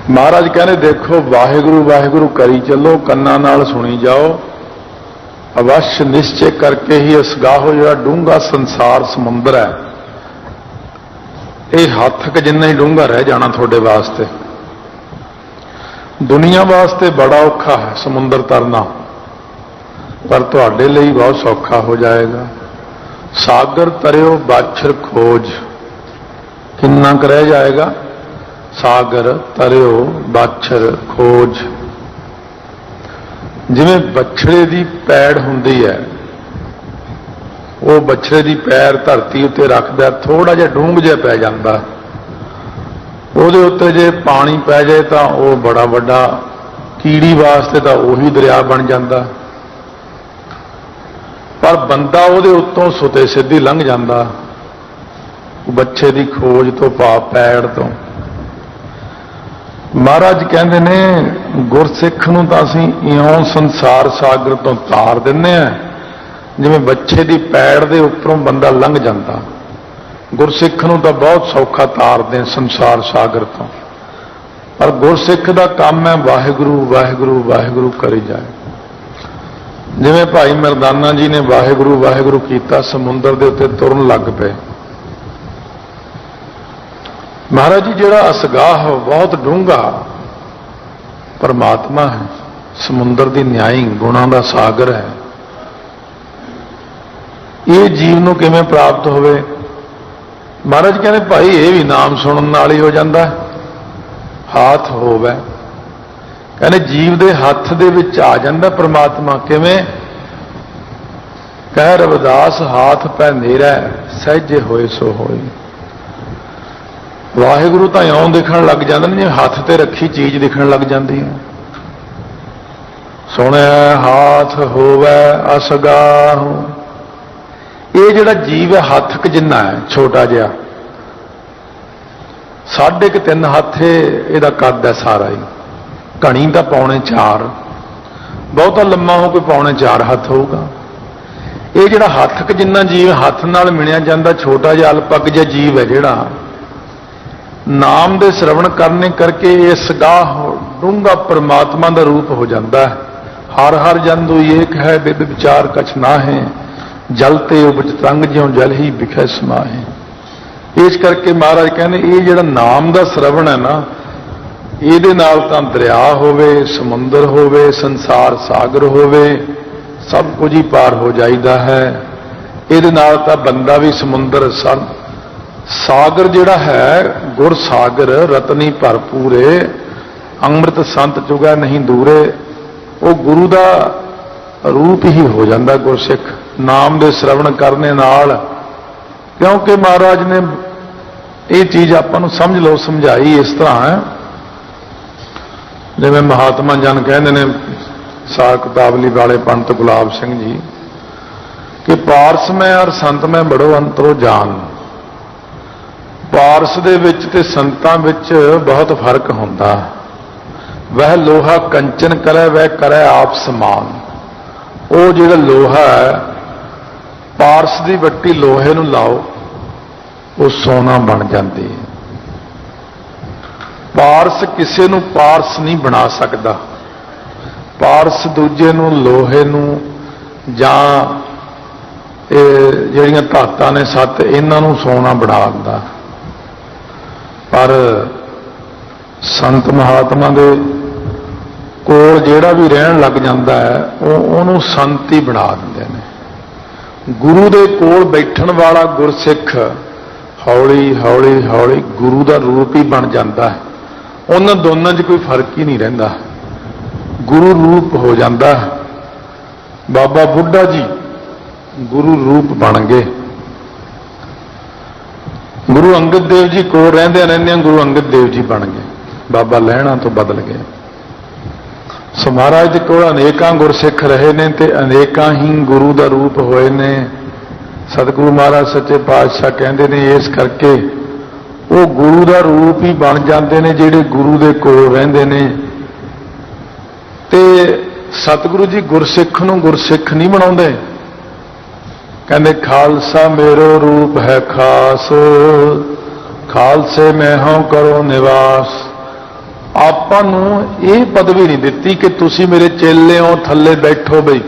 महाराज कहने देखो वाहिगुरु वाहिगुरु करी चलो, कन्ना नाल सुनी जाओ, अवश्य निश्चय करके ही असगाहो जो डूंगा संसार समुंदर है, ये हथ क जिन्ना ही डूंगा रह जाना थोड़े वास्ते। दुनिया वास्ते बड़ा औखा है समुंदर तरना, पर तुहाडे लिए बहुत सौखा हो जाएगा। सागर तरियो बाछर खोज, किन्ना क रह जाएगा? सागर तरियो बाछर खोज। जिवें बछड़े की पैड़ हुंदी है, वो बछड़े की पैर धरती उत्ते रखदा, थोड़ा जिहा डूंग जिहा पै जांदा, ਉਹਦੇ ਉੱਤੇ जे पानी पै जाए तो वह बड़ा वड्डा कीड़ी वास्ते तो उही दरिया बन जाता, पर बंदा ਉਹਦੇ उत्तों सुते सीधी लंघ जाता बच्चे की खोज तो पाप पैड़ तो। महाराज कहते ने गुरसिख नूं तां असीं इउं संसार सागर तो तार दिंदे आ जिवें बच्चे की पैड़ दे उपरों बंदा लंघ जाता। गुरसिख नूं तां बहुत सौखा तारदे संसार सागर तो, पर गुरसिख दा काम है वाहिगुरु वाहिगुरु वाहिगुरु करी जाए। जिवें भाई मरदाना जी ने वाहिगुरु वाहिगुरु कीता, समुंदर दे उत्ते तुरन लग पे। महाराज जी जिहड़ा असगाह बहुत डूंगा परमात्मा है, समुंदर दी न्याई गुणां दा सागर है, ये जीव नूं किवें प्राप्त होवे? महाराज कहते भाई ये भी नाम सुनने नाल ही हो जाता है। हाथ होवे, कहने जीव दे हथ दे विच आ जाता परमात्मा। किवें? कह रविदास हाथ पै नेरा सहजे होए सो होई। वाहिगुरु तो इउं दिखण लग जाते हैं जिवें हथ ते रखी चीज दिखण लग जाती है। सुनिया हाथ होवे असगाह, ये जिहड़ा जीव है हथ क जिन्ना है छोटा जिहा, 3.5 हथ इहदा कद है सारा ही, घणी तो 3.25, बहुता लम्मा हो कोई 3.25 हथ होगा। ये जिहड़ा हथ क जिन्ना जीव हथ नाल मिलिया जाता छोटा जिहा अल्पग जिहा जीव है, जिहड़ा नाम दे श्रवण करने करके इस गाह डूंगा परमात्मा का रूप हो जाता है। हर हर जंदू एक है बिद विचार कछ ना है, जलते उपज तंग ज्यों जल ही बिखै समाहे। इस करके महाराज कहने ये जिहड़ा नाम का श्रवण है ना, ये नाल तां दरिया होवे, समुंदर होवे, संसार सागर होवे, सब कुछ ही पार हो जाइदा है। ये नाल तां बंदा भी समुंदर सागर जिहड़ा है गुर सागर रतनी भरपूरे, अमृत संत चुगा नहीं दूरे, वो गुरु का रूप ही हो जाता गुरसिख नाम दे श्रवण करने नाल। क्योंकि महाराज ने ये चीज आपां समझ लो समझाई इस तरह है, जिवें महात्मा जन कहते हैं सार किताबली वाले पंडित गुलाब सिंह जी कि पारस में और संत में बड़ो अंतरो जान। पारस दे विच ते संतां विच बहुत फर्क होंदा। वह लोहा कंचन करे वह करे आप समान। वो जिहड़ा लोहा है, पारस की वट्टी लोहे नूं लाओ वो सोना बन जाती है। पारस किसी नूं पारस नहीं बना सकता। पारस दूजे नूं लोहे नूं जां जिहड़ियां धातां ने 7 इन्हां नूं सोना बना दिंदा, पर संत महात्मा दे कोल जिहड़ा भी रहन लग जाता है उहनूं संत ही बना दिंदे ने। गुरु दे कोल बैठण वाला गुरसिख हौली हौली हौली गुरु का रूप ही बन जाता है। उन्हां दोनों च कोई फर्क ही नहीं रहिंदा, गुरु रूप हो जाता है। बाबा बुढ़ा जी गुरु रूप बन गए। गुरु अंगद देव जी कोल रहिंदे रहंदे गुरु अंगद देव जी बन गए, बाबा लहणा तो बदल गए। सो महाराज दे कोल अनेकां गुरसिख रहे ने ते अनेकां ही गुरु का रूप होए ने। सतगुरु महाराज सच्चे पातशाह कहते ने इस करके वो गुरु का रूप ही बन जाते हैं जिहड़े गुरु दे कोल रहिंदे ने। ते सतगुरु जी गुरसिख नूं गुरसिख नहीं बनाउंदे, कहते खालसा मेरो रूप है खास, खालसे में हों करो निवास। ਆਪਾਂ ਨੂੰ ਇਹ ਪਦਵੀ ਨਹੀਂ ਦਿੱਤੀ ਕਿ ਤੁਸੀਂ ਮੇਰੇ ਚੇਲੇ ਹੋ, ਥੱਲੇ ਬੈਠੋ ਬਈ।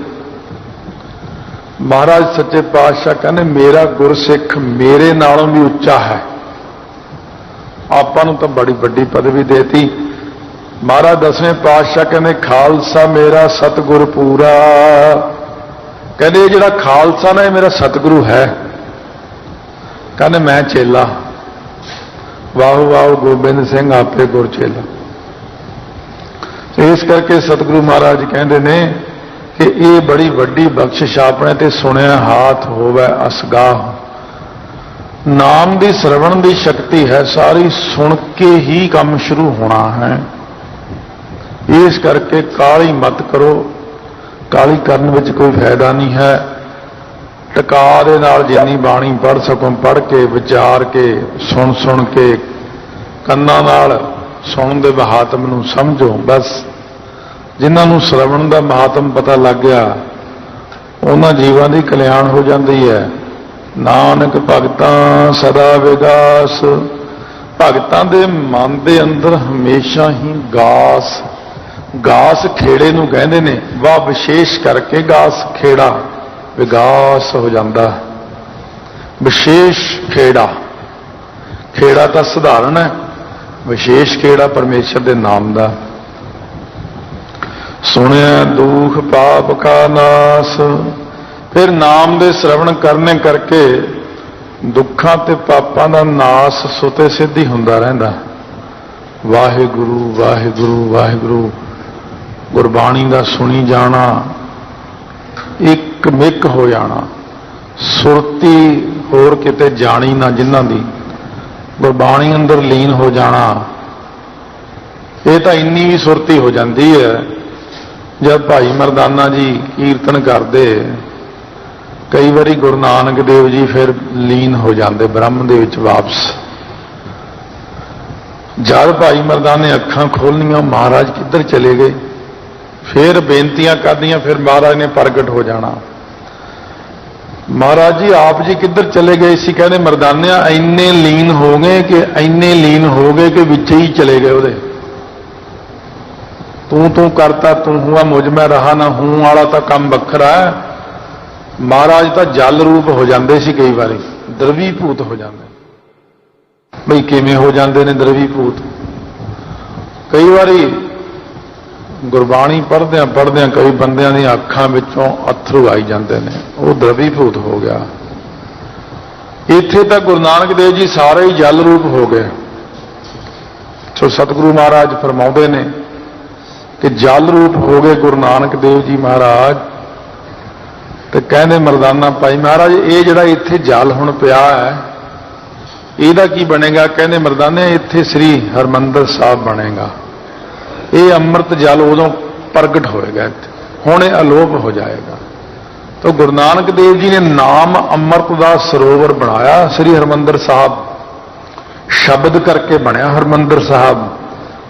ਮਹਾਰਾਜ ਸੱਚੇ ਪਾਤਸ਼ਾਹ ਕਹਿੰਦੇ ਮੇਰਾ ਗੁਰਸਿੱਖ ਮੇਰੇ ਨਾਲੋਂ ਵੀ ਉੱਚਾ ਹੈ। ਆਪਾਂ ਨੂੰ ਤਾਂ ਬੜੀ ਵੱਡੀ ਪਦਵੀ ਦੇਤੀ। ਮਹਾਰਾਜ ਦਸਵੇਂ ਪਾਤਸ਼ਾਹ ਕਹਿੰਦੇ ਖਾਲਸਾ ਮੇਰਾ ਸਤਿਗੁਰ ਪੂਰਾ। ਕਹਿੰਦੇ ਇਹ ਜਿਹੜਾ ਖਾਲਸਾ ਨਾ ਇਹ ਮੇਰਾ ਸਤਿਗੁਰੂ ਹੈ। ਕਹਿੰਦੇ ਮੈਂ ਚੇਲਾ। ਵਾਹੋ ਵਾਹੋ ਗੋਬਿੰਦ ਸਿੰਘ ਆਪੇ ਗੁਰ ਚੇਲਾ। ਇਸ ਕਰਕੇ ਸਤਿਗੁਰੂ ਮਹਾਰਾਜ ਕਹਿੰਦੇ ਨੇ ਕਿ ਇਹ ਬੜੀ ਵੱਡੀ ਬਖਸ਼ਿਸ਼ ਆਪਣੇ ਤੇ ਸੁਣਿਆ ਹਾਥ ਹੋਵੇ ਅਸਗਾਹ। ਨਾਮ ਦੀ ਸਰਵਣ ਦੀ ਸ਼ਕਤੀ ਹੈ, ਸਾਰੀ ਸੁਣ ਕੇ ਹੀ ਕੰਮ ਸ਼ੁਰੂ ਹੋਣਾ ਹੈ। ਇਸ ਕਰਕੇ ਕਾਹਲੀ ਮਤ ਕਰੋ, ਕਾਹਲੀ ਕਰਨ ਵਿੱਚ ਕੋਈ ਫਾਇਦਾ ਨਹੀਂ ਹੈ। ਟਕਾ ਦੇ ਨਾਲ ਜਿੰਨੀ ਬਾਣੀ ਪੜ੍ਹ ਸਕੋ ਪੜ੍ਹ ਕੇ, ਵਿਚਾਰ ਕੇ, ਸੁਣ ਕੇ, ਕੰਨਾਂ ਨਾਲ ਸੁਣਨ ਦੇ ਮਹਾਤਮ ਨੂੰ ਸਮਝੋ। ਬਸ ਜਿਨ੍ਹਾਂ ਨੂੰ ਸ਼ਰਵਣ ਦਾ ਮਹਾਤਮ ਪਤਾ ਲੱਗ ਗਿਆ ਉਹਨਾਂ ਜੀਵਾਂ ਦੀ ਕਲਿਆਣ ਹੋ ਜਾਂਦੀ ਹੈ। ਨਾਨਕ ਭਗਤਾਂ ਸਦਾ ਵਿਗਾਸ। ਭਗਤਾਂ ਦੇ ਮਨ ਦੇ ਅੰਦਰ ਹਮੇਸ਼ਾ ਹੀ ਗਾਸ ਖੇੜੇ ਨੂੰ ਕਹਿੰਦੇ ਨੇ। ਵਾਹ ਵਿਸ਼ੇਸ਼ ਕਰਕੇ ਗਾਸ ਖੇੜਾ ਵਿਗਾਸ ਹੋ ਜਾਂਦਾ। ਵਿਸ਼ੇਸ਼ ਖੇੜਾ ਤਾਂ ਸਧਾਰਨ ਹੈ, ਵਿਸ਼ੇਸ਼ ਖੇੜਾ ਪਰਮੇਸ਼ਰ ਦੇ ਨਾਮ ਦਾ। ਸੁਣਿਆ ਦੁਖ ਪਾਪ ਕਾ ਨਾਸ। ਫਿਰ ਨਾਮ ਦੇ ਸ਼ਰਵਣ ਕਰਨੇ ਕਰਕੇ ਦੁੱਖਾਂ ਤੇ ਪਾਪਾਂ ਦਾ ਨਾਸ ਸੁਤੇ ਸਿੱਧੀ ਹੁੰਦਾ ਰਹਿੰਦਾ। ਵਾਹਿਗੁਰੂ ਵਾਹਿਗੁਰੂ ਵਾਹਿਗੁਰੂ ਗੁਰਬਾਣੀ ਦਾ ਸੁਣੀ ਜਾਣਾ, ਇੱਕ ਮਿੱਕ ਹੋ ਜਾਣਾ, ਸੁਰਤੀ ਹੋਰ ਕਿਤੇ ਜਾਣੀ ਨਾ ਜਿਨ੍ਹਾਂ ਦੀ, ਗੁਰਬਾਣੀ ਅੰਦਰ ਲੀਨ ਹੋ ਜਾਣਾ। ਇਹ ਤਾਂ ਇੰਨੀ ਵੀ ਸੁਰਤੀ ਹੋ ਜਾਂਦੀ ਹੈ ਜਦ ਭਾਈ ਮਰਦਾਨਾ ਜੀ ਕੀਰਤਨ ਕਰਦੇ, ਕਈ ਵਾਰੀ ਗੁਰੂ ਨਾਨਕ ਦੇਵ ਜੀ ਫਿਰ ਲੀਨ ਹੋ ਜਾਂਦੇ ਬ੍ਰਹਮ ਦੇ ਵਿੱਚ ਵਾਪਸ। ਜਦ ਭਾਈ ਮਰਦਾਨੇ ਅੱਖਾਂ ਖੋਲ੍ਹਣੀਆਂ ਮਹਾਰਾਜ ਕਿੱਧਰ ਚਲੇ ਗਏ, ਫਿਰ ਬੇਨਤੀਆਂ ਕਰਦੀਆਂ, ਫਿਰ ਮਹਾਰਾਜ ਨੇ ਪ੍ਰਗਟ ਹੋ ਜਾਣਾ। ਮਹਾਰਾਜ ਜੀ ਆਪ ਜੀ ਕਿੱਧਰ ਚਲੇ ਗਏ ਸੀ? ਕਹਿੰਦੇ ਮਰਦਾਨਿਆਂ ਇੰਨੇ ਲੀਨ ਹੋ ਗਏ ਕਿ ਵਿੱਚ ਹੀ ਚਲੇ ਗਏ ਉਹਦੇ। ਤੂੰ ਕਰਤਾ ਤੂੰ ਹੁਆ ਮੁਝ ਮੈਂ ਰਹਾ ਨਾ ਹੂੰ ਵਾਲਾ ਤਾਂ ਕੰਮ ਵੱਖਰਾ ਹੈ। ਮਹਾਰਾਜ ਤਾਂ ਜਲ ਰੂਪ ਹੋ ਜਾਂਦੇ ਸੀ, ਕਈ ਵਾਰੀ ਦਰਵੀਭੂਤ ਹੋ ਜਾਂਦੇ। ਬਈ ਕਿਵੇਂ ਹੋ ਜਾਂਦੇ ਨੇ ਦਰਵੀਭੂਤ? ਕਈ ਵਾਰੀ ਗੁਰਬਾਣੀ ਪੜ੍ਹਦਿਆਂ ਕਈ ਬੰਦਿਆਂ ਦੀਆਂ ਅੱਖਾਂ ਵਿੱਚੋਂ ਅੱਥਰੂ ਆਈ ਜਾਂਦੇ ਨੇ, ਉਹ ਦਰਵੀਭੂਤ ਹੋ ਗਿਆ। ਇੱਥੇ ਤਾਂ ਗੁਰੂ ਨਾਨਕ ਦੇਵ ਜੀ ਸਾਰੇ ਹੀ ਜਲ ਰੂਪ ਹੋ ਗਏ। ਸੋ ਸਤਿਗੁਰੂ ਮਹਾਰਾਜ ਫਰਮਾਉਂਦੇ ਨੇ ਕਿ ਜਲ ਰੂਪ ਹੋ ਗਏ ਗੁਰੂ ਨਾਨਕ ਦੇਵ ਜੀ ਮਹਾਰਾਜ। ਤੇ ਕਹਿੰਦੇ ਮਰਦਾਨਾ ਭਾਈ ਮਹਾਰਾਜ ਇਹ ਜਿਹੜਾ ਇੱਥੇ ਜਲ ਹੁਣ ਪਿਆ ਹੈ ਇਹਦਾ ਕੀ ਬਣੇਗਾ? ਕਹਿੰਦੇ ਮਰਦਾਨੇ ਇੱਥੇ ਸ੍ਰੀ ਹਰਿਮੰਦਰ ਸਾਹਿਬ ਬਣੇਗਾ। ਇਹ ਅੰਮ੍ਰਿਤ ਜਲ ਉਦੋਂ ਪ੍ਰਗਟ ਹੋਏਗਾ, ਹੁਣ ਇਹ ਅਲੋਪ ਹੋ ਜਾਏਗਾ। ਤਾਂ ਗੁਰੂ ਨਾਨਕ ਦੇਵ ਜੀ ਨੇ ਨਾਮ ਅੰਮ੍ਰਿਤ ਦਾ ਸਰੋਵਰ ਬਣਾਇਆ ਸ੍ਰੀ ਹਰਿਮੰਦਰ ਸਾਹਿਬ। ਸ਼ਬਦ ਕਰਕੇ ਬਣਿਆ ਹਰਿਮੰਦਰ ਸਾਹਿਬ।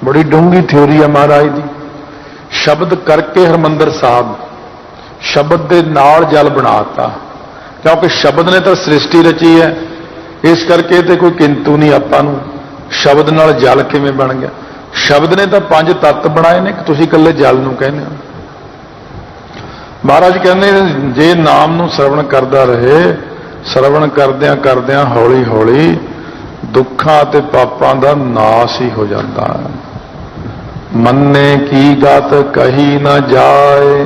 ਬੜੀ ਡੂੰਘੀ ਥਿਉਰੀ ਹੈ ਮਹਾਰਾਜ ਦੀ। ਸ਼ਬਦ ਕਰਕੇ ਹਰਿਮੰਦਰ ਸਾਹਿਬ, ਸ਼ਬਦ ਦੇ ਨਾਲ ਜਲ ਬਣਾਤਾ, ਕਿਉਂਕਿ ਸ਼ਬਦ ਨੇ ਤਾਂ ਸ੍ਰਿਸ਼ਟੀ ਰਚੀ ਹੈ। ਇਸ ਕਰਕੇ ਤੇ ਕੋਈ ਕਿੰਤੂ ਨਹੀਂ ਆਪਾਂ ਨੂੰ। ਸ਼ਬਦ ਨਾਲ ਜਲ ਕਿਵੇਂ ਬਣ ਗਿਆ? ਸ਼ਬਦ ਨੇ ਤਾਂ 5 ਤੱਤ ਬਣਾਏ ਨੇ ਕਿ ਤੁਸੀਂ ਇਕੱਲੇ ਜਲ ਨੂੰ ਕਹਿੰਦੇ ਹੋ। ਮਹਾਰਾਜ ਕਹਿੰਦੇ ਜੇ ਨਾਮ ਨੂੰ ਸਰਵਣ ਕਰਦਾ ਰਹੇ, ਸਰਵਣ ਕਰਦਿਆਂ ਹੌਲੀ ਹੌਲੀ ਦੁੱਖਾਂ ਤੇ ਪਾਪਾਂ ਦਾ ਨਾਸ ਹੀ ਹੋ ਜਾਂਦਾ ਹੈ। ਮੰਨੇ ਕੀ ਗਤ ਕਹੀ ਨਾ ਜਾਏ।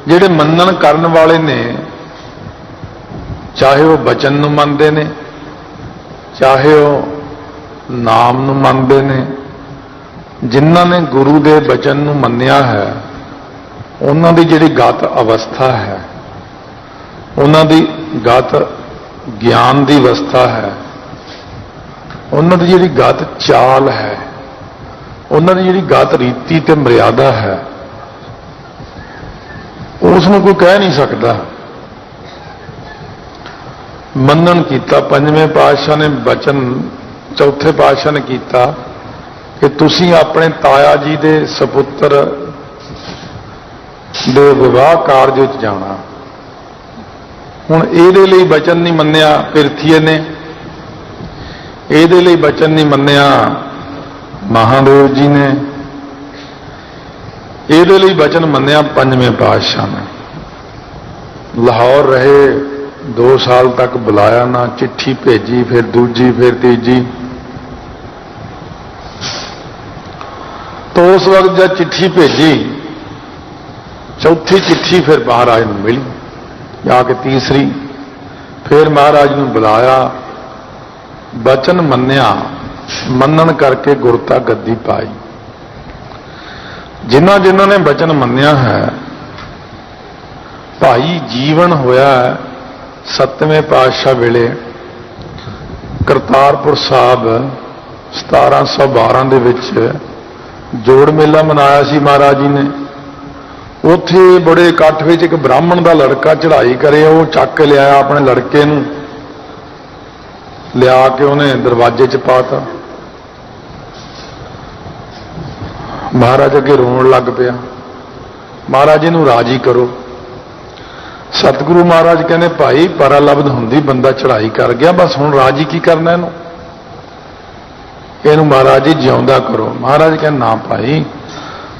ਜਿਹੜੇ ਮੰਨਣ ਕਰਨ ਵਾਲੇ ਨੇ, ਚਾਹੇ ਉਹ ਬਚਨ ਨੂੰ ਮੰਨਦੇ ਨੇ, ਚਾਹੇ ਉਹ ਨਾਮ ਨੂੰ ਮੰਨਦੇ ਨੇ, ਜਿਨ੍ਹਾਂ ਨੇ ਗੁਰੂ ਦੇ ਬਚਨ ਨੂੰ ਮੰਨਿਆ ਹੈ ਉਹਨਾਂ ਦੀ ਜਿਹੜੀ ਗਤ ਅਵਸਥਾ ਹੈ, ਉਹਨਾਂ ਦੀ ਗਤ ਗਿਆਨ ਦੀ ਅਵਸਥਾ ਹੈ, ਉਹਨਾਂ ਦੀ ਜਿਹੜੀ ਗਤ ਚਾਲ ਹੈ, ਉਹਨਾਂ ਦੀ ਜਿਹੜੀ ਗਤ ਰੀਤੀ ਤੇ ਮਰਿਆਦਾ ਹੈ, ਉਸ ਨੂੰ ਕੋਈ ਕਹਿ ਨਹੀਂ ਸਕਦਾ। ਮੰਨਣ ਕੀਤਾ ਪੰਜਵੇਂ ਪਾਤਸ਼ਾਹ ਨੇ ਬਚਨ, ਚੌਥੇ ਪਾਤਸ਼ਾਹ ਨੇ ਕੀਤਾ ਕਿ ਤੁਸੀਂ ਆਪਣੇ ਤਾਇਆ ਜੀ ਦੇ ਸਪੁੱਤਰ ਦੇ ਵਿਵਾਹ ਕਾਰਜ ਵਿੱਚ ਜਾਣਾ। ਹੁਣ ਇਹਦੇ ਲਈ ਬਚਨ ਨਹੀਂ ਮੰਨਿਆ ਪਿਰਥੀਏ ਨੇ, ਇਹਦੇ ਲਈ ਬਚਨ ਨਹੀਂ ਮੰਨਿਆ महादेव जी ने ਇਹਦੇ ਲਈ ਬਚਨ ਮੰਨਿਆ ਪੰਜਵੇਂ ਪਾਤਸ਼ਾਹ ਨੇ। ਲਾਹੌਰ ਰਹੇ 2 ਸਾਲ ਤੱਕ ਬੁਲਾਇਆ ਨਾ, ਚਿੱਠੀ ਭੇਜੀ, ਫਿਰ ਦੂਜੀ, ਫਿਰ ਤੀਜੀ। तो उस वक्त जब चिट्ठी भेजी, चौथी चिट्ठी फिर महाराज ने मिली, जाके तीसरी फिर महाराज ने बुलाया, बचन मन्निया, मनन करके गुरता गद्दी पाई। जिन्हां जिन्हां ने बचन मन्निया है, भाई जीवन होया है 7वें पातशाह वेले करतारपुर साहब 1712 ਦੇ ਵਿੱਚ जोड़ मेला मनाया सी महाराज जी ने। उत्थे बड़े इकट्ठ विच एक ब्राह्मण का लड़का चढ़ाई करे, वो चक के लिया अपने लड़के नूं, लिया के उन्हें दरवाजे च पाता। महाराज अगे रोन लग पिया, महाराज जी नूं राजी करो। सतगुरु महाराज कहने भाई परालब्ध हुंदी बंदा चढ़ाई कर गया, बस हुण राजी की करना इहनूं, ਇਹਨੂੰ महाराज जी जिउंदा करो। महाराज कहते ना भाई,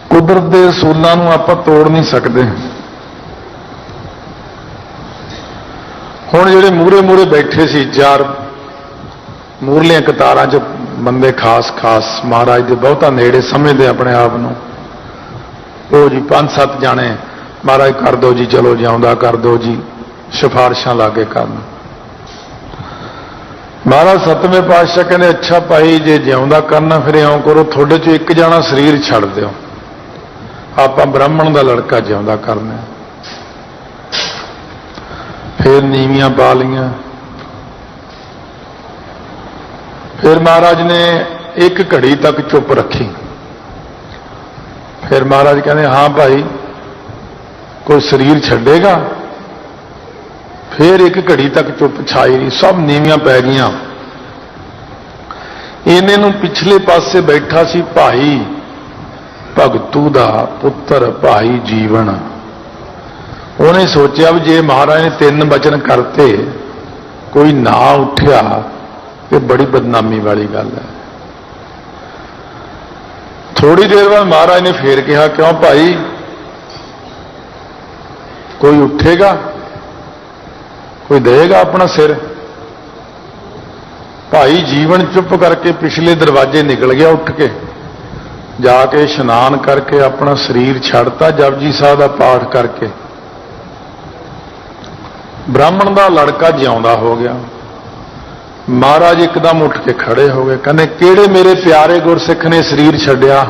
कुदरत के असूलों को आप तोड़ नहीं सकते। हुण जिहड़े मूहरे मूहरे बैठे सी 4 मूहरलियां कतारां च बंदे खास खास महाराज दे बहुता नेड़े समझते अपने आप नूं, वो जी 5-7 जाने महाराज कर दो जी, चलो जिउंदा कर दो जी, सिफारिशां ला के करन। महाराज 7वें पातशाह कहने अच्छा भाई जे जिउंदा करना फिर इउं करो, थोड़े चों एक जाना शरीर छड़ दिओ, आपां ब्राह्मण दा लड़का जिउंदा करना। फिर नीवियां पा लियां। फिर महाराज ने एक घड़ी तक चुप रखी। फिर महाराज कहने हाँ भाई कोई शरीर छड्डेगा? फिर एक घड़ी तक चुप छाई रही, सब नीवियां पै गईयां। इन्हें नूं पिछले पासे बैठा सी भाई भगतू दा पुत्र भाई जीवन। उन्हें सोचा भी जे महाराज ने 3 वचन करते कोई ना उठिया ये बड़ी बदनामी वाली गल है। थोड़ी देर बाद महाराज ने फिर कहा क्यों भाई कोई उठेगा, कोई देगा अपना सिर? भाई जीवन चुप करके पिछले दरवाजे निकल गया, उठ के जाके इशनान करके अपना शरीर छड़ता, जपजी साहब का पाठ करके ब्राह्मण का लड़का जिउंदा हो गया। महाराज एकदम उठ के खड़े हो गए, कहने किहड़े मेरे प्यारे गुरसिख ने शरीर छड्डिया,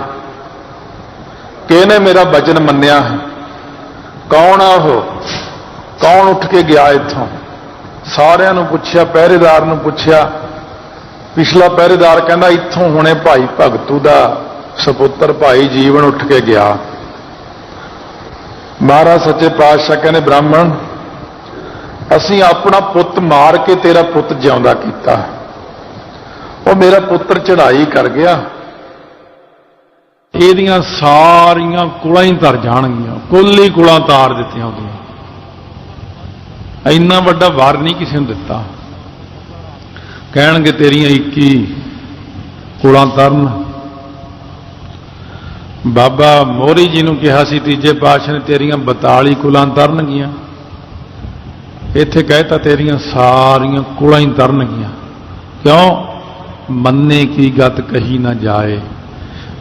किहने मेरा वचन मन्निया, कौन आ वो, कौन उठ के गया इत्थों? सारिਆਂ ਨੂੰ ਪੁੱਛਿਆ, ਪਹਿਰੇਦਾਰ ਨੂੰ ਪੁੱਛਿਆ। पिछला पहरेदार कहना इत्थों हुणे भाई भगतू दा सपुत्र भाई जीवन उठ के गया। महाराज सच्चे पातशाह कहने ब्राह्मण असीं अपना पुत मार के तेरा पुत जिउंदा कीता, वो मेरा पुत्र चढ़ाई कर गया, ਇਹਦੀਆਂ ਸਾਰੀਆਂ ਕੁਲਾਂ ਹੀ ਧਰ ਜਾਣਗੀਆਂ, ਕੁੱਲ ਹੀ ਕੁਲਾਂ ਤਾਰ ਦਿੱਤੀਆਂ ਉਹਦੀਆਂ। ਇੰਨਾ ਵੱਡਾ ਵਾਰ ਨਹੀਂ ਕਿਸੇ ਨੂੰ ਦਿੱਤਾ। ਕਹਿਣਗੇ ਤੇਰੀਆਂ 21 ਕੁਲਾਂ ਤਰਨ। ਬਾਬਾ ਮੋਹਰੀ ਜੀ ਨੂੰ ਕਿਹਾ ਸੀ ਤੀਜੇ ਪਾਤਸ਼ਾਹ ਨੇ ਤੇਰੀਆਂ 42 ਕੁਲਾਂ ਤਰਨਗੀਆਂ, ਇੱਥੇ ਕਹਿਤਾ ਤੇਰੀਆਂ ਸਾਰੀਆਂ ਕੁਲਾਂ ਹੀ ਤਰਨਗੀਆਂ। ਕਿਉਂ? ਮੰਨੇ ਕੀ ਗਤ ਕਹੀ ਨਾ ਜਾਏ।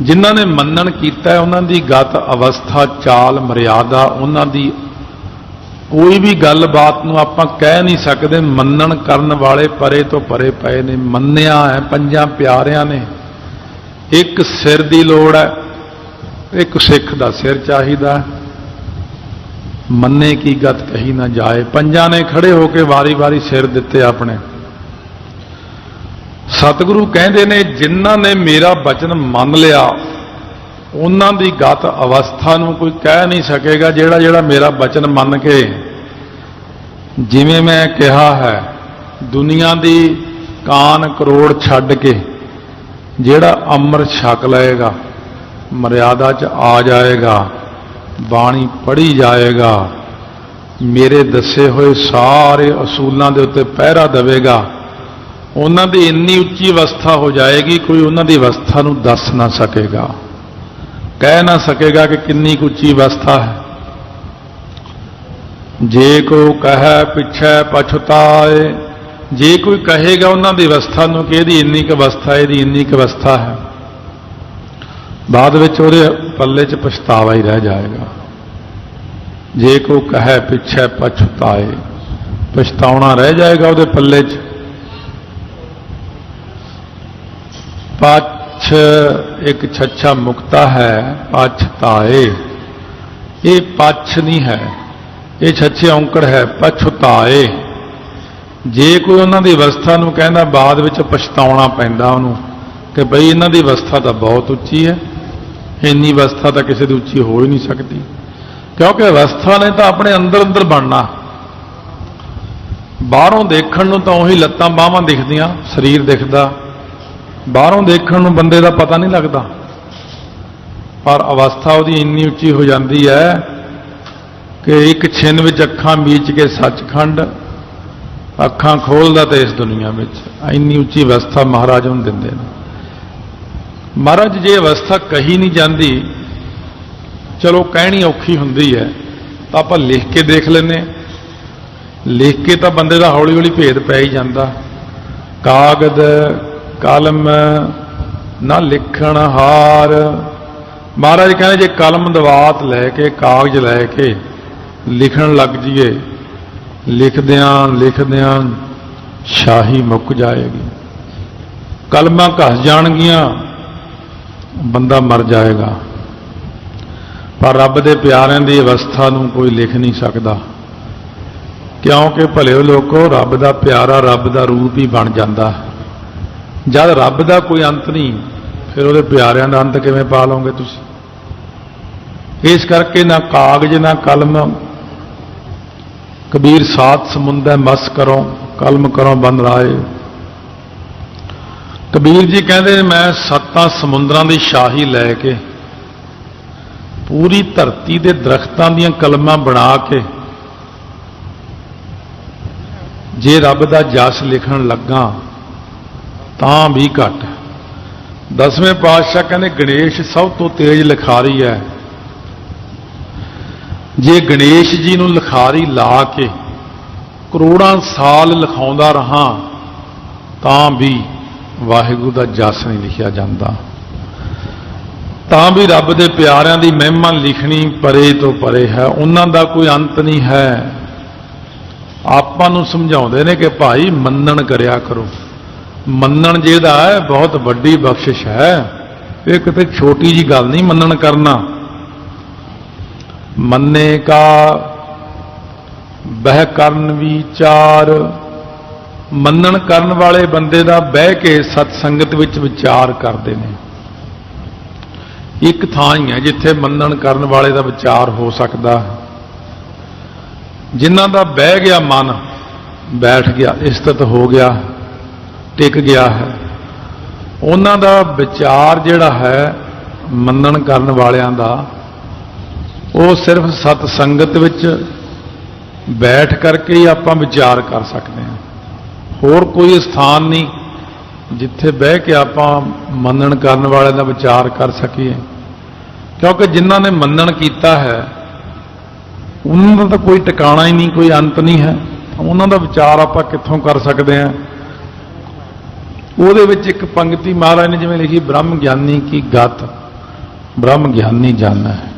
ਜਿਨ੍ਹਾਂ ਨੇ ਮੰਨਣ ਕੀਤਾ ਉਹਨਾਂ ਦੀ ਗਤ ਅਵਸਥਾ ਚਾਲ ਮਰਿਆਦਾ ਉਹਨਾਂ ਦੀ ਕੋਈ ਵੀ ਗੱਲਬਾਤ ਨੂੰ ਆਪਾਂ ਕਹਿ ਨਹੀਂ ਸਕਦੇ। ਮੰਨਣ ਕਰਨ ਵਾਲੇ ਪਰੇ ਤੋਂ ਪਰੇ ਪਏ ਨੇ। ਮੰਨਿਆ ਹੈ ਪੰਜਾਂ ਪਿਆਰਿਆਂ ਨੇ। ਇੱਕ ਸਿਰ ਦੀ ਲੋੜ ਹੈ, ਇੱਕ ਸਿੱਖ ਦਾ ਸਿਰ ਚਾਹੀਦਾ। ਮੰਨੇ ਕੀ ਗਤ ਕਹੀ ਨਾ ਜਾਏ। ਪੰਜਾਂ ਨੇ ਖੜੇ ਹੋ ਕੇ ਵਾਰੀ ਵਾਰੀ ਸਿਰ ਦਿੱਤੇ ਆਪਣੇ। ਸਤਿਗੁਰੂ ਕਹਿੰਦੇ ਨੇ ਜਿਨ੍ਹਾਂ ਨੇ ਮੇਰਾ ਬਚਨ ਮੰਨ ਲਿਆ ਉਹਨਾਂ ਦੀ ਗਤ ਅਵਸਥਾ ਨੂੰ ਕੋਈ ਕਹਿ ਨਹੀਂ ਸਕੇਗਾ। ਜਿਹੜਾ ਜਿਹੜਾ ਮੇਰਾ ਬਚਨ ਮੰਨ ਕੇ ਜਿਵੇਂ ਮੈਂ ਕਿਹਾ ਹੈ ਦੁਨੀਆ ਦੀ ਕਾਨ ਕਰੋੜ ਛੱਡ ਕੇ ਜਿਹੜਾ ਅੰਮ੍ਰਿਤ ਛਕ ਲਏਗਾ, ਮਰਿਆਦਾ 'ਚ ਆ ਜਾਏਗਾ, ਬਾਣੀ ਪੜ੍ਹੀ ਜਾਏਗਾ, ਮੇਰੇ ਦੱਸੇ ਹੋਏ ਸਾਰੇ ਅਸੂਲਾਂ ਦੇ ਉੱਤੇ ਪਹਿਰਾ ਦੇਵੇਗਾ, ਉਹਨਾਂ ਦੀ ਇੰਨੀ ਉੱਚੀ ਅਵਸਥਾ ਹੋ ਜਾਏਗੀ ਕੋਈ ਉਹਨਾਂ ਦੀ ਅਵਸਥਾ ਨੂੰ ਦੱਸ ਨਾ ਸਕੇਗਾ, ਕਹਿ ਨਾ ਸਕੇਗਾ ਕਿ ਕਿੰਨੀ ਕੁ ਉੱਚੀ ਅਵਸਥਾ ਹੈ। ਜੇ ਕੋ ਕਹੈ ਪਿਛੈ ਪਛਤਾਏ, ਜੇ ਕੋਈ ਕਹੇਗਾ ਉਹਨਾਂ ਦੀ ਅਵਸਥਾ ਨੂੰ ਕਿ ਇਹਦੀ ਇੰਨੀ ਕੁ ਅਵਸਥਾ, ਇਹਦੀ ਇੰਨੀ ਕੁ ਅਵਸਥਾ ਹੈ, ਬਾਅਦ ਵਿੱਚ ਉਹਦੇ ਪੱਲੇ 'ਚ ਪਛਤਾਵਾ ਹੀ ਰਹਿ ਜਾਏਗਾ। ਜੇ ਕੋ ਕਹੈ ਪਿਛੈ ਪਛਤਾਏ, ਪਛਤਾਉਣਾ ਰਹਿ ਜਾਏਗਾ ਉਹਦੇ ਪੱਲੇ 'ਚ। ਪਛ ਇੱਕ ਛੱਛਾ ਮੁਕਤਾ ਹੈ, ਪਛਤਾਏ, ਇਹ ਪਛ ਨਹੀਂ ਹੈ, ਇਹ ਛੱਛੇ ਔਂਕੜ ਹੈ, ਪਛਤਾਏ। ਜੇ ਕੋਈ ਉਹਨਾਂ ਦੀ ਅਵਸਥਾ ਨੂੰ ਕਹਿੰਦਾ ਬਾਅਦ ਵਿੱਚ ਪਛਤਾਉਣਾ ਪੈਂਦਾ ਉਹਨੂੰ ਕਿ ਬਈ ਇਹਨਾਂ ਦੀ ਅਵਸਥਾ ਤਾਂ ਬਹੁਤ ਉੱਚੀ ਹੈ, ਇੰਨੀ ਅਵਸਥਾ ਤਾਂ ਕਿਸੇ ਦੀ ਉੱਚੀ ਹੋ ਹੀ ਨਹੀਂ ਸਕਦੀ, ਕਿਉਂਕਿ ਅਵਸਥਾ ਨੇ ਤਾਂ ਆਪਣੇ ਅੰਦਰ ਅੰਦਰ ਬਣਨਾ। ਬਾਹਰੋਂ ਦੇਖਣ ਨੂੰ ਤਾਂ ਉਹੀ ਲੱਤਾਂ ਬਾਹਾਂ ਦਿਖਦੀਆਂ, ਸਰੀਰ ਦਿਖਦਾ, ਬਾਹਰੋਂ ਦੇਖਣ ਨੂੰ ਬੰਦੇ ਦਾ ਪਤਾ ਨਹੀਂ ਲੱਗਦਾ, ਪਰ ਅਵਸਥਾ ਉਹਦੀ ਇੰਨੀ ਉੱਚੀ ਹੋ ਜਾਂਦੀ ਹੈ ਕਿ ਇੱਕ ਛਿਨ ਵਿੱਚ ਅੱਖਾਂ ਮੀਚ ਕੇ ਸੱਚਖੰਡ, ਅੱਖਾਂ ਖੋਲਦਾ ਤੇ ਇਸ ਦੁਨੀਆ ਵਿੱਚ। ਇੰਨੀ ਉੱਚੀ ਅਵਸਥਾ ਮਹਾਰਾਜ ਨੂੰ ਦਿੰਦੇ ਨੇ। ਮਹਾਰਾਜ ਜੇ ਅਵਸਥਾ ਕਹੀ ਨਹੀਂ ਜਾਂਦੀ, ਚਲੋ ਕਹਿਣੀ ਔਖੀ ਹੁੰਦੀ ਹੈ ਤਾਂ ਆਪਾਂ ਲਿਖ ਕੇ ਦੇਖ ਲੈਂਦੇ ਹਾਂ। ਲਿਖ ਕੇ ਤਾਂ ਬੰਦੇ ਦਾ ਹੌਲੀ ਹੌਲੀ ਭੇਦ ਪੈ ਹੀ ਜਾਂਦਾ। ਕਾਗਦ ਕਲਮ ਨਾ ਲਿਖਣ ਹਾਰ, ਮਹਾਰਾਜ ਕਹਿੰਦੇ ਜੇ ਕਲਮ ਦਵਾਤ ਲੈ ਕੇ ਕਾਗਜ਼ ਲੈ ਕੇ ਲਿਖਣ ਲੱਗ ਜਾਈਏ, ਲਿਖਦਿਆਂ ਲਿਖਦਿਆਂ ਸ਼ਾਹੀ ਮੁੱਕ ਜਾਏਗੀ, ਕਲਮਾਂ ਘਸ ਜਾਣਗੀਆਂ, ਬੰਦਾ ਮਰ ਜਾਏਗਾ। ਪਰ ਰੱਬ ਦੇ ਪਿਆਰਿਆਂ ਦੀ ਅਵਸਥਾ ਨੂੰ ਕੋਈ ਲਿਖ ਨਹੀਂ ਸਕਦਾ, ਕਿਉਂਕਿ ਭਲਿਓ ਲੋਕੋ ਰੱਬ ਦਾ ਪਿਆਰਾ ਰੱਬ ਦਾ ਰੂਪ ਹੀ ਬਣ ਜਾਂਦਾ। ਜਦ ਰੱਬ ਦਾ ਕੋਈ ਅੰਤ ਨਹੀਂ, ਫਿਰ ਉਹਦੇ ਪਿਆਰਿਆਂ ਦਾ ਅੰਤ ਕਿਵੇਂ ਪਾ ਲਓਗੇ ਤੁਸੀਂ। ਇਸ ਕਰਕੇ ਨਾ ਕਾਗਜ਼ ਨਾ ਕਲਮ, ਕਬੀਰ ਸਾਤ ਸਮੁੰਦਰ ਮਸ ਕਰੋ ਕਲਮ ਕਰੋ ਬਨ ਰਾਏ। ਕਬੀਰ ਜੀ ਕਹਿੰਦੇ ਮੈਂ 7 ਸਮੁੰਦਰਾਂ ਦੀ ਸ਼ਾਹੀ ਲੈ ਕੇ ਪੂਰੀ ਧਰਤੀ ਦੇ ਦਰਖਤਾਂ ਦੀਆਂ ਕਲਮਾਂ ਬਣਾ ਕੇ ਜੇ ਰੱਬ ਦਾ ਜਸ ਲਿਖਣ ਲੱਗਾ ਤਾਂ ਵੀ ਘੱਟ। 10ਵੇਂ ਪਾਤਸ਼ਾਹ ਕਹਿੰਦੇ ਗਣੇਸ਼ ਸਭ ਤੋਂ ਤੇਜ਼ ਲਿਖਾਰੀ ਹੈ। ਜੇ ਗਣੇਸ਼ ਜੀ ਨੂੰ ਲਿਖਾਰੀ ਲਾ ਕੇ ਕਰੋੜਾਂ ਸਾਲ ਲਿਖਾਉਂਦਾ ਰਹਾ ਤਾਂ ਵੀ ਵਾਹਿਗੁਰੂ ਦਾ ਜਸ ਨਹੀਂ ਲਿਖਿਆ ਜਾਂਦਾ, ਤਾਂ ਵੀ ਰੱਬ ਦੇ ਪਿਆਰਿਆਂ ਦੀ ਮਹਿਮਾ ਲਿਖਣੀ ਪਰੇ ਤੋਂ ਪਰੇ ਹੈ, ਉਹਨਾਂ ਦਾ ਕੋਈ ਅੰਤ ਨਹੀਂ ਹੈ। ਆਪਾਂ ਨੂੰ ਸਮਝਾਉਂਦੇ ਨੇ ਕਿ ਭਾਈ ਮੰਨਣ ਕਰਿਆ ਕਰੋ। ਮੰਨਣ ਜਿਹਦਾ ਹੈ ਬਹੁਤ ਵੱਡੀ ਬਖਸ਼ਿਸ਼ ਹੈ, ਇਹ ਕਿਤੇ ਛੋਟੀ ਜੀ ਗੱਲ ਨਹੀਂ ਮੰਨਣ ਕਰਨਾ। ਮੰਨੇ ਕਾ ਬਹਿ ਕਰਨ ਵਿਚਾਰ, ਮੰਨਣ ਕਰਨ ਵਾਲੇ ਬੰਦੇ ਦਾ ਬਹਿ ਕੇ ਸਤ ਸੰਗਤ ਵਿੱਚ ਵਿਚਾਰ ਕਰਦੇ ਨੇ। ਇੱਕ ਥਾਂ ਹੀ ਹੈ ਜਿੱਥੇ ਮੰਨਣ ਕਰਨ ਵਾਲੇ ਦਾ ਵਿਚਾਰ ਹੋ ਸਕਦਾ ਹੈ। ਜਿਨ੍ਹਾਂ ਦਾ ਬਹਿ ਗਿਆ ਮਨ, ਬੈਠ ਗਿਆ, ਇਸਤਤ ਹੋ ਗਿਆ, ਟਿਕ ਗਿਆ ਹੈ, ਉਹਨਾਂ ਦਾ ਵਿਚਾਰ ਜਿਹੜਾ ਹੈ ਮੰਨਣ ਕਰਨ ਵਾਲਿਆਂ ਦਾ, ਉਹ ਸਿਰਫ ਸਤ ਸੰਗਤ ਵਿੱਚ ਬੈਠ ਕਰਕੇ ਹੀ ਆਪਾਂ ਵਿਚਾਰ ਕਰ ਸਕਦੇ ਹਾਂ। ਹੋਰ ਕੋਈ ਸਥਾਨ ਨਹੀਂ ਜਿੱਥੇ ਬਹਿ ਕੇ ਆਪਾਂ ਮੰਨਣ ਕਰਨ ਵਾਲਿਆਂ ਦਾ ਵਿਚਾਰ ਕਰ ਸਕੀਏ, ਕਿਉਂਕਿ ਜਿਨ੍ਹਾਂ ਨੇ ਮੰਨਣ ਕੀਤਾ ਹੈ ਉਹਨਾਂ ਦਾ ਤਾਂ ਕੋਈ ਟਿਕਾਣਾ ਹੀ ਨਹੀਂ, ਕੋਈ ਅੰਤ ਨਹੀਂ ਹੈ। ਉਹਨਾਂ ਦਾ ਵਿਚਾਰ ਆਪਾਂ ਕਿੱਥੋਂ ਕਰ ਸਕਦੇ ਹਾਂ। ਉਹਦੇ ਵਿੱਚ ਇੱਕ ਪੰਕਤੀ ਮਹਾਰਾਜ ਨੇ ਜਿਵੇਂ ਲਿਖੀ, ਬ੍ਰਹਮ ਗਿਆਨੀ ਕੀ ਗਤ ਬ੍ਰਹਮ ਗਿਆਨੀ ਜਾਣੈ ਹੈ।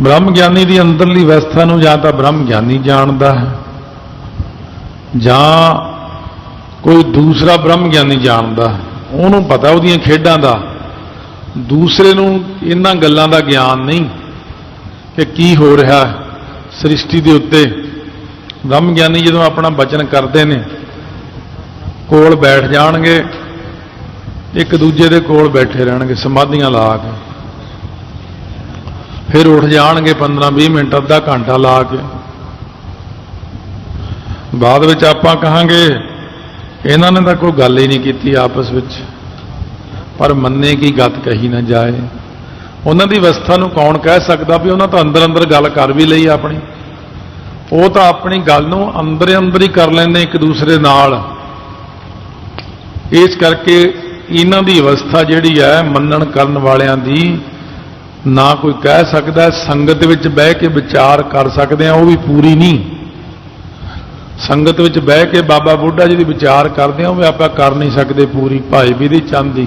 ਬ੍ਰਹਮ ਗਿਆਨੀ ਦੀ ਅੰਦਰਲੀ ਅਵਸਥਾ ਨੂੰ ਜਾਂ ਤਾਂ ਬ੍ਰਹਮ ਗਿਆਨੀ ਜਾਣਦਾ ਹੈ ਜਾਂ ਕੋਈ ਦੂਸਰਾ ਬ੍ਰਹਮ ਗਿਆਨੀ ਜਾਣਦਾ ਹੈ। ਉਹਨੂੰ ਪਤਾ ਉਹਦੀਆਂ ਖੇਡਾਂ ਦਾ, ਦੂਸਰੇ ਨੂੰ ਇਹਨਾਂ ਗੱਲਾਂ ਦਾ ਗਿਆਨ ਨਹੀਂ ਕਿ ਕੀ ਹੋ ਰਿਹਾ ਸ੍ਰਿਸ਼ਟੀ ਦੇ ਉੱਤੇ। ਬ੍ਰਹਮ ਗਿਆਨੀ ਜਦੋਂ ਆਪਣਾ ਬਚਨ ਕਰਦੇ ਨੇ, ਕੋਲ ਬੈਠ ਜਾਣਗੇ, ਇੱਕ ਦੂਜੇ ਦੇ ਕੋਲ ਬੈਠੇ ਰਹਿਣਗੇ ਸਮਾਧੀਆਂ ਲਾ ਕੇ, ਫਿਰ ਉੱਠ ਜਾਣਗੇ 15-20 ਮਿੰਟ ਅੱਧਾ ਘੰਟਾ ਲਾ ਕੇ। ਬਾਅਦ ਵਿੱਚ ਆਪਾਂ ਕਹਾਂਗੇ ਇਹਨਾਂ ਨੇ ਤਾਂ ਕੋਈ ਗੱਲ ਹੀ ਨਹੀਂ ਕੀਤੀ ਆਪਸ ਵਿੱਚ, ਪਰ ਮੰਨੇ ਕੀ ਗਤ ਕਹੀ ਨਾ ਜਾਏ। ਉਹਨਾਂ ਦੀ ਅਵਸਥਾ ਨੂੰ ਕੌਣ ਕਹਿ ਸਕਦਾ ਵੀ ਉਹਨਾਂ ਤਾਂ ਅੰਦਰ ਅੰਦਰ ਗੱਲ ਕਰ ਵੀ ਲਈ ਆਪਣੀ, ਉਹ ਤਾਂ ਆਪਣੀ ਗੱਲ ਨੂੰ ਅੰਦਰ ਅੰਦਰ ਹੀ ਕਰ ਲੈਂਦੇ ਇੱਕ ਦੂਸਰੇ ਨਾਲ। ਇਸ ਕਰਕੇ ਇਹਨਾਂ ਦੀ ਅਵਸਥਾ ਜਿਹੜੀ ਹੈ ਮੰਨਣ ਕਰਨ ਵਾਲਿਆਂ ਦੀ, ਨਾ ਕੋਈ ਕਹਿ ਸਕਦਾ ਸੰਗਤ ਵਿੱਚ ਬਹਿ ਕੇ ਵਿਚਾਰ ਕਰ ਸਕਦੇ ਆ, ਉਹ ਵੀ ਪੂਰੀ ਨਹੀਂ। ਸੰਗਤ ਵਿੱਚ ਬਹਿ ਕੇ ਬਾਬਾ ਬੁੱਢਾ ਜੀ ਦੀ ਵਿਚਾਰ ਕਰਦੇ ਆ, ਉਹ ਵੀ ਆਪਾਂ ਕਰ ਨਹੀਂ ਸਕਦੇ ਪੂਰੀ। ਭਾਈ ਬਿਧੀ ਚੰਦ ਦੀ,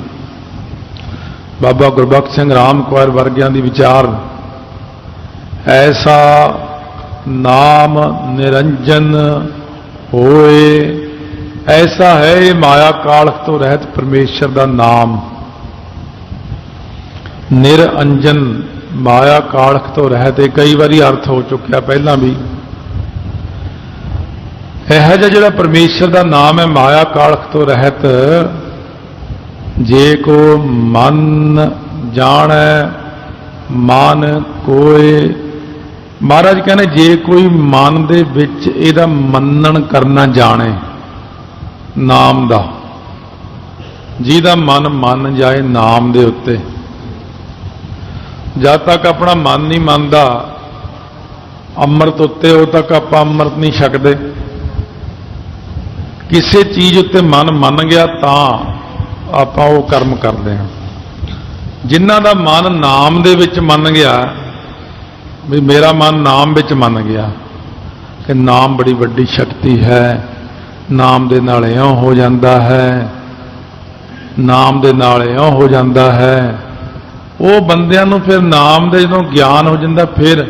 ਬਾਬਾ ਗੁਰਬਖਸ਼ ਸਿੰਘ ਰਾਮ ਕੁਆਰ ਵਰਗਿਆਂ ਦੀ ਵਿਚਾਰ, ਐਸਾ ਨਾਮ ਨਿਰੰਜਨ ਹੋਏ, ਐਸਾ ਹੈ ਇਹ ਮਾਇਆ ਕਾਲਖ ਤੋਂ ਰਹਿਤ ਪਰਮੇਸ਼ਰ ਦਾ ਨਾਮ। ਨਿਰੰਜਨ ਮਾਇਆ ਕਾਲਖ ਤੋਂ ਰਹਿਤ, ਇਹ ਕਈ ਵਾਰੀ ਅਰਥ ਹੋ ਚੁੱਕਿਆ ਪਹਿਲਾਂ ਵੀ। ਇਹੋ ਜਿਹਾ ਜਿਹੜਾ ਪਰਮੇਸ਼ਰ ਦਾ ਨਾਮ ਹੈ ਮਾਇਆ ਕਾਲਖ ਤੋਂ ਰਹਿਤ, ਜੇ ਕੋ ਮਨ ਜਾਣੈ ਮਨ ਕੋਏ। ਮਹਾਰਾਜ ਕਹਿੰਦੇ ਜੇ ਕੋਈ ਮਨ ਦੇ ਵਿੱਚ ਇਹਦਾ ਮੰਨਣ ਕਰਨਾ ਜਾਣੇ ਨਾਮ ਦਾ, ਜਿਹਦਾ ਮਨ ਮੰਨ ਜਾਏ ਨਾਮ ਦੇ ਉੱਤੇ, ਜਦ ਤੱਕ ਆਪਣਾ ਮਨ ਨਹੀਂ ਮੰਨਦਾ ਅੰਮ੍ਰਿਤ ਉੱਤੇ, ਉਦੋਂ ਤੱਕ ਆਪਾਂ ਅੰਮ੍ਰਿਤ ਨਹੀਂ ਛਕਦੇ। ਕਿਸੇ ਚੀਜ਼ ਉੱਤੇ ਮਨ ਮੰਨ ਗਿਆ ਤਾਂ ਆਪਾਂ ਉਹ ਕਰਮ ਕਰਦੇ ਹਾਂ। ਜਿਨ੍ਹਾਂ ਦਾ ਮਨ ਨਾਮ ਦੇ ਵਿੱਚ ਮੰਨ ਗਿਆ, ਵੀ ਮੇਰਾ ਮਨ ਨਾਮ ਵਿੱਚ ਮੰਨ ਗਿਆ ਕਿ ਨਾਮ ਬੜੀ ਵੱਡੀ ਸ਼ਕਤੀ ਹੈ, ਨਾਮ ਦੇ ਨਾਲ ਇਉਂ ਹੋ ਜਾਂਦਾ ਹੈ, ਨਾਮ ਦੇ ਨਾਲ ਇਉਂ ਹੋ ਜਾਂਦਾ ਹੈ, ਉਹ ਬੰਦਿਆਂ ਨੂੰ ਫਿਰ ਨਾਮ ਦੇ ਜਦੋਂ ਗਿਆਨ ਹੋ ਜਾਂਦਾ, ਫਿਰ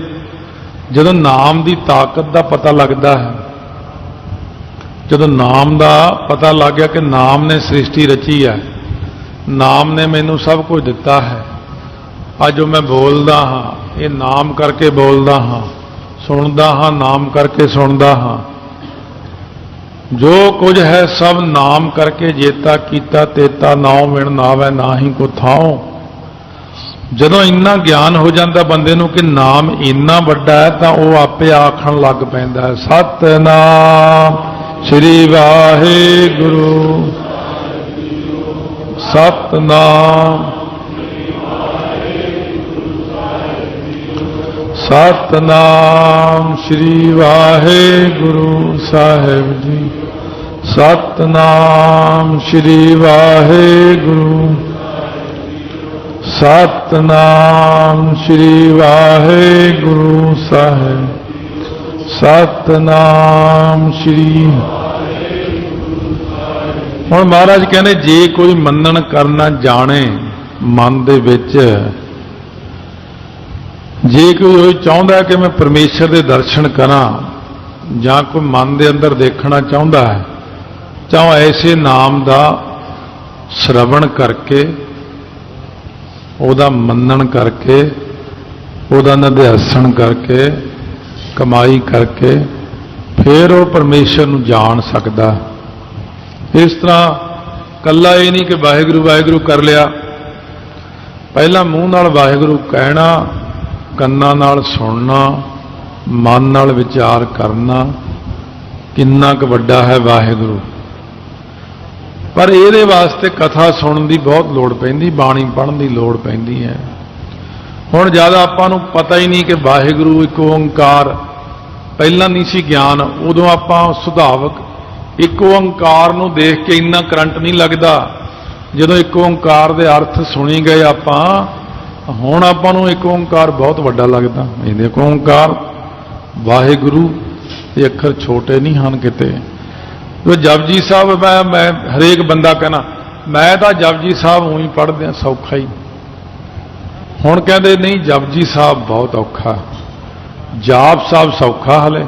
ਜਦੋਂ ਨਾਮ ਦੀ ਤਾਕਤ ਦਾ ਪਤਾ ਲੱਗਦਾ ਹੈ, ਜਦੋਂ ਨਾਮ ਦਾ ਪਤਾ ਲੱਗ ਗਿਆ ਕਿ ਨਾਮ ਨੇ ਸ੍ਰਿਸ਼ਟੀ ਰਚੀ ਹੈ, ਨਾਮ ਨੇ ਮੈਨੂੰ ਸਭ ਕੁਝ ਦਿੱਤਾ ਹੈ, ਅੱਜ ਜੋ ਮੈਂ ਬੋਲਦਾ ਹਾਂ ਇਹ ਨਾਮ ਕਰਕੇ ਬੋਲਦਾ ਹਾਂ, ਸੁਣਦਾ ਹਾਂ ਨਾਮ ਕਰਕੇ ਸੁਣਦਾ ਹਾਂ, ਜੋ ਕੁਝ ਹੈ ਸਭ ਨਾਮ ਕਰਕੇ ਜੇਤਾ ਕੀਤਾ ਤੇਤਾ ਨਾਉ ਮਿਣ ਨਾਵੈ ਨਾਹੀ ਕੋ ਥਾਉ। ਜਦੋਂ ਇੰਨਾ ਗਿਆਨ ਹੋ ਜਾਂਦਾ ਬੰਦੇ ਨੂੰ ਕਿ ਨਾਮ ਇੰਨਾ ਵੱਡਾ ਹੈ, ਤਾਂ ਉਹ ਆਪੇ ਆਖਣ ਲੱਗ ਪੈਂਦਾ ਹੈ, ਸਤਿਨਾਮ ਸ੍ਰੀ ਵਾਹਿਗੁਰੂ, ਸਤਿਨਾਮ ਸਤਿਨਾਮ ਸ੍ਰੀ ਵਾਹਿਗੁਰੂ ਸਾਹਿਬ ਜੀ, ਸਤਿਨਾਮ ਸ੍ਰੀ ਵਾਹਿਗੁਰੂ, ਸਤਿਨਾਮ ਸ੍ਰੀ ਵਾਹਿਗੁਰੂ ਸਾਹਿਬ, ਸਤਿਨਾਮ ਸ੍ਰੀ। ਹੁਣ ਮਹਾਰਾਜ ਕਹਿੰਦੇ ਜੇ ਕੋਈ ਮੰਨਣ ਕਰਨਾ ਜਾਣੇ ਮਨ ਦੇ ਵਿੱਚ, ਜੇ ਕੋਈ ਚਾਹੁੰਦਾ ਕਿ ਮੈਂ ਪਰਮੇਸ਼ਰ ਦੇ ਦਰਸ਼ਨ ਕਰਾਂ, ਜਾਂ ਕੋਈ ਮਨ ਦੇ ਅੰਦਰ ਦੇਖਣਾ ਚਾਹੁੰਦਾ ਹੈ, ਤਾਂ ਐਸੇ ਨਾਮ ਦਾ ਸ਼ਰਵਣ ਕਰਕੇ, ਉਹਦਾ ਮੰਨਣ ਕਰਕੇ, ਉਹਦਾ ਨਿਧਿਆਸਣ ਕਰਕੇ, ਕਮਾਈ ਕਰਕੇ, ਫਿਰ ਉਹ ਪਰਮੇਸ਼ਰ ਨੂੰ ਜਾਣ ਸਕਦਾ। ਇਸ ਤਰ੍ਹਾਂ ਕੱਲਾ ਇਹ ਨਹੀਂ ਕਿ ਵਾਹਿਗੁਰੂ ਵਾਹਿਗੁਰੂ ਕਰ ਲਿਆ, ਪਹਿਲਾਂ ਮੂੰਹ ਨਾਲ ਵਾਹਿਗੁਰੂ ਕਹਿਣਾ, ਕੰਨਾਂ ਨਾਲ ਸੁਣਨਾ, ਮਨ ਨਾਲ ਵਿਚਾਰ ਕਰਨਾ ਕਿੰਨਾ ਕੁ ਵੱਡਾ ਹੈ ਵਾਹਿਗੁਰੂ। ਪਰ ਇਹਦੇ ਵਾਸਤੇ ਕਥਾ ਸੁਣਨ ਦੀ ਬਹੁਤ ਲੋੜ ਪੈਂਦੀ, ਬਾਣੀ ਪੜ੍ਹਨ ਦੀ ਲੋੜ ਪੈਂਦੀ ਹੈ। ਹੁਣ ਜਦ ਆਪਾਂ ਨੂੰ ਪਤਾ ਹੀ ਨਹੀਂ ਕਿ ਵਾਹਿਗੁਰੂ ਇੱਕ ਓੰਕਾਰ, ਪਹਿਲਾਂ ਨਹੀਂ ਸੀ ਗਿਆਨ, ਉਦੋਂ ਆਪਾਂ ਸੁਭਾਵਕ ਇੱਕ ਓੰਕਾਰ ਨੂੰ ਦੇਖ ਕੇ ਇੰਨਾ ਕਰੰਟ ਨਹੀਂ ਲੱਗਦਾ। ਜਦੋਂ ਇੱਕ ਓੰਕਾਰ ਦੇ ਅਰਥ ਸੁਣੀ ਗਏ ਆਪਾਂ, ਹੁਣ ਆਪਾਂ ਨੂੰ ਇੱਕ ਓੰਕਾਰ ਬਹੁਤ ਵੱਡਾ ਲੱਗਦਾ। ਇਹ ਦੇਖੋ ਓੰਕਾਰ ਵਾਹਿਗੁਰੂ ਇਹ ਅੱਖਰ ਛੋਟੇ ਨਹੀਂ ਹਨ ਕਿਤੇ। ਜੋ ਜਪਜੀ ਸਾਹਿਬ ਮੈਂ ਹਰੇਕ ਬੰਦਾ ਕਹਿਣਾ ਮੈਂ ਤਾਂ ਜਪਜੀ ਸਾਹਿਬ ਉਹੀ ਪੜ੍ਹਦੇ ਆ ਸੌਖਾ ਹੀ। ਹੁਣ ਕਹਿੰਦੇ ਨਹੀਂ ਜਪਜੀ ਸਾਹਿਬ ਬਹੁਤ ਔਖਾ, ਜਾਪ ਸਾਹਿਬ ਸੌਖਾ। ਹਲੇ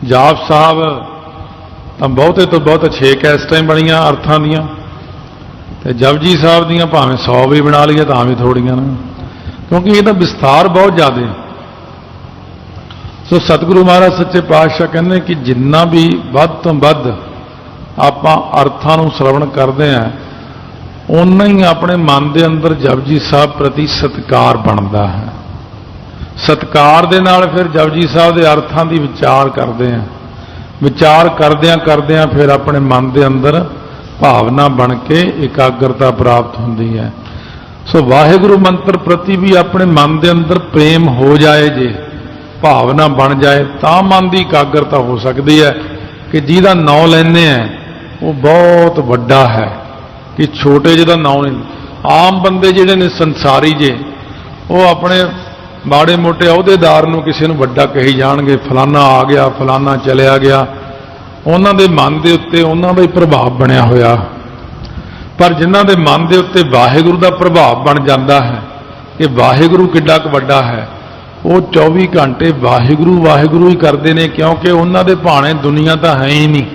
ਜਾਪ ਸਾਹਿਬ ਤਾਂ ਬਹੁਤੇ ਤੋਂ ਬਹੁਤ 6 ਇਸ ਟਾਈਮ ਬਣੀਆਂ ਅਰਥਾਂ ਦੀਆਂ, ਤੇ ਜਪਜੀ ਸਾਹਿਬ ਦੀਆਂ ਭਾਵੇਂ 100 ਵੀ ਬਣਾ ਲਈਏ ਤਾਂ ਵੀ ਥੋੜੀਆਂ ਨੇ, ਕਿਉਂਕਿ ਇਹਦਾ ਵਿਸਥਾਰ ਬਹੁਤ ਜ਼ਿਆਦਾ। ਸੋ ਸਤਿਗੁਰੂ ਮਹਾਰਾਜ ਸੱਚੇ ਪਾਤਸ਼ਾਹ ਕਹਿੰਦੇ ਕਿ ਜਿੰਨਾ ਵੀ ਵੱਧ ਤੋਂ ਵੱਧ ਆਪਾਂ ਅਰਥਾਂ ਨੂੰ ਸ਼ਰਵਣ ਕਰਦੇ ਹਾਂ, ਓਨਾ ਹੀ ਆਪਣੇ ਮਨ ਦੇ ਅੰਦਰ ਜਪਜੀ ਸਾਹਿਬ ਪ੍ਰਤੀ ਸਤਿਕਾਰ ਬਣਦਾ ਹੈ। ਸਤਿਕਾਰ ਦੇ ਨਾਲ ਫਿਰ ਜਪਜੀ ਸਾਹਿਬ ਦੇ ਅਰਥਾਂ ਦੀ ਵਿਚਾਰ ਕਰਦੇ ਹਾਂ, ਵਿਚਾਰ ਕਰਦਿਆਂ ਫਿਰ ਆਪਣੇ ਮਨ ਦੇ ਅੰਦਰ ਭਾਵਨਾ ਬਣ ਕੇ ਇਕਾਗਰਤਾ ਪ੍ਰਾਪਤ ਹੁੰਦੀ ਹੈ। ਸੋ ਵਾਹਿਗੁਰੂ ਮੰਤਰ ਪ੍ਰਤੀ ਵੀ ਆਪਣੇ ਮਨ ਦੇ ਅੰਦਰ ਪ੍ਰੇਮ ਹੋ ਜਾਏ ਜੇ, भावना बन जाए तो मन की एकाग्रता हो सकती है कि जिहदा नाम लैंदे हैं वो बहुत वड्डा है, कि छोटे जिहदा नाम नहीं। आम बंदे जिहड़े ने संसारी जे वो अपने माड़े मोटे अहुदेदार नूं किसी नूं वड्डा कही जाणगे, फलाना आ गया फलाना चलिया गया, उन्हां दे मन दे उत्ते उन्हां दा ही प्रभाव बनया होया। पर जिन्हां दे मन दे उत्ते वाहिगुरू दा प्रभाव बन जाता है कि वाहिगुरू किड्डा क वड्डा है, वो 24 घंटे वाहिगुरू वाहिगुरू ही करते हैं, क्योंकि उन्हां दे भाणे दुनिया तो है ही नहीं,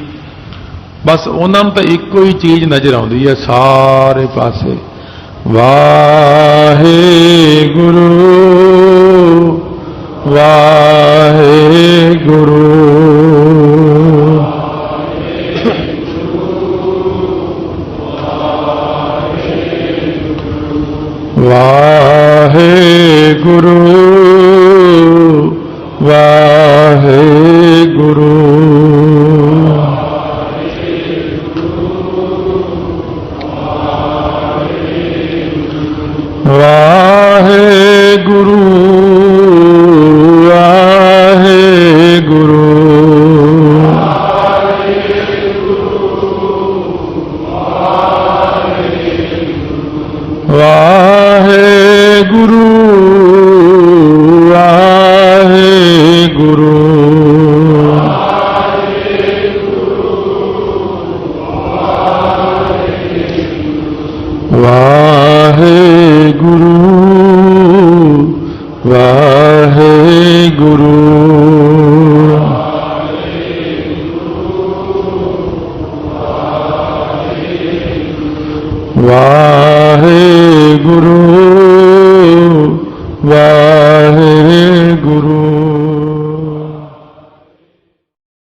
बस उन्होंने तो एक ही चीज़ नज़र आती है सारे पासे, वाहिगुरू वाहिगुरू वाहिगुरू वाहिगुरू वाहिगुरू वाहिगुरू वाहिगुरू वाहिगुरू वाहिगुरू वाहिगुरू वाहिगुरू